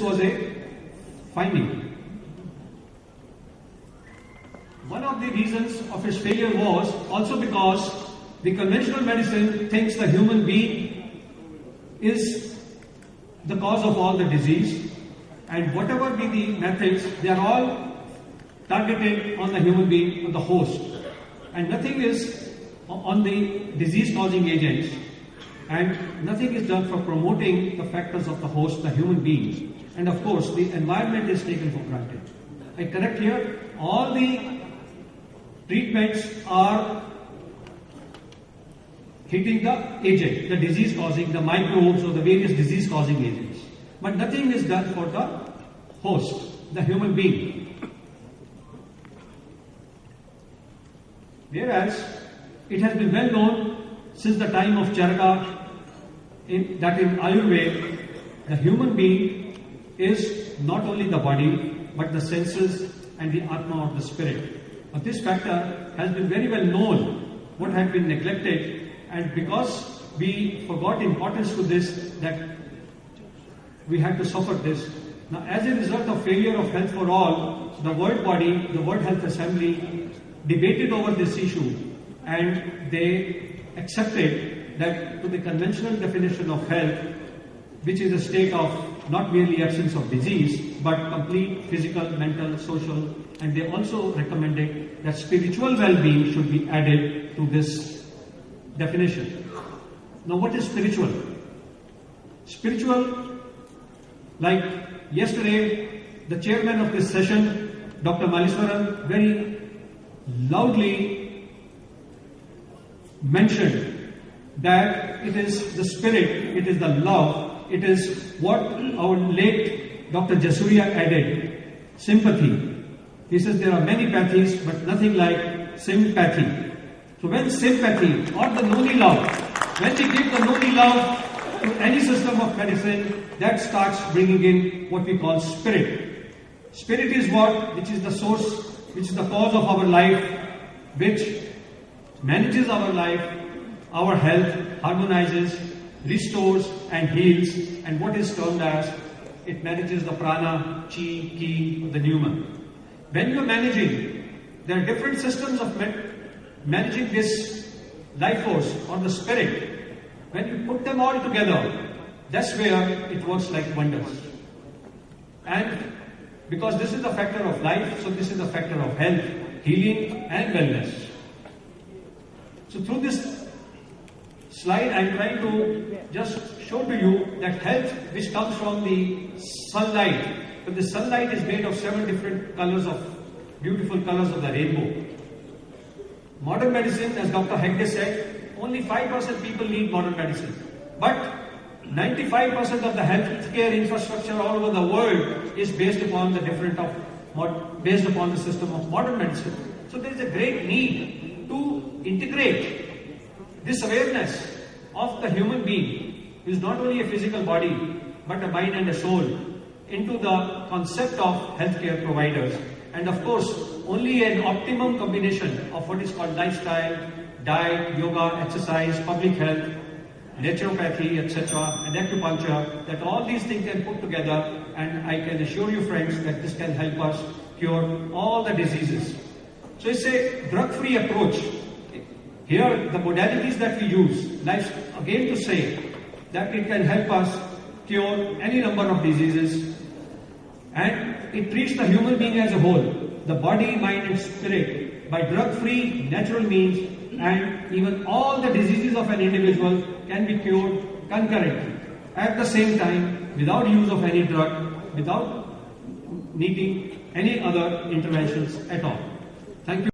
was a finding. One of the reasons of its failure was also because the conventional medicine thinks the human being is the cause of all the disease, and whatever be the methods, they are all targeted on the human being, on the host, and nothing is on the disease-causing agents, and nothing is done for promoting the factors of the host, the human beings. And of course, the environment is taken for granted. I correct here, all the treatments are hitting the agent, the disease-causing, the microbes or the various disease-causing agents. But nothing is done for the host, the human being. Whereas, it has been well known since the time of Charaka that in Ayurveda, the human being is not only the body, but the senses and the Atma of the spirit. But this factor has been very well known, what had been neglected, and because we forgot importance to this, that we had to suffer this. Now, as a result of failure of health for all, the World Body, the World Health Assembly, debated over this issue, and they accepted that to the conventional definition of health, which is a state of not merely absence of disease, but complete physical, mental, social, and they also recommended that spiritual well-being should be added to this definition. Now, what is spiritual? Spiritual, like yesterday, the chairman of this session, Dr. Malleswaran, very loudly mentioned that it is the spirit, it is the love, it is what our late Dr. Jasuria added, sympathy. He says there are many pathies, but nothing like sympathy. So when sympathy or the noni love, when we give the noni love to any system of medicine, that starts bringing in what we call spirit. Spirit is what? Which is the source, which is the cause of our life, which manages our life, our health, harmonizes, restores and heals, and what is termed as, it manages the prana, chi, ki, the pneuma. When you are managing, there are different systems of managing this life force or the spirit. When you put them all together, that's where it works like wonders. And because this is the factor of life, so this is the factor of health, healing and wellness. So through this slide, I am trying to just show to you that health which comes from the sunlight. But the sunlight is made of 7 different colors of, beautiful colors of the rainbow. Modern medicine, as Dr. Hegde said, only 5% people need modern medicine. But 95% of the healthcare infrastructure all over the world is based upon the based upon the system of modern medicine. So there is a great need to integrate this awareness of the human being, who is not only a physical body, but a mind and a soul, into the concept of healthcare providers. And of course, only an optimum combination of what is called lifestyle, diet, yoga, exercise, public health, naturopathy, etc., and acupuncture, that all these things can put together, and I can assure you friends that this can help us cure all the diseases. So it's a drug-free approach. Here, the modalities that we use, again to say that it can help us cure any number of diseases, and it treats the human being as a whole, the body, mind and spirit, by drug-free, natural means, and even all the diseases of an individual can be cured concurrently, at the same time, without use of any drug, without needing any other interventions at all. Thank you.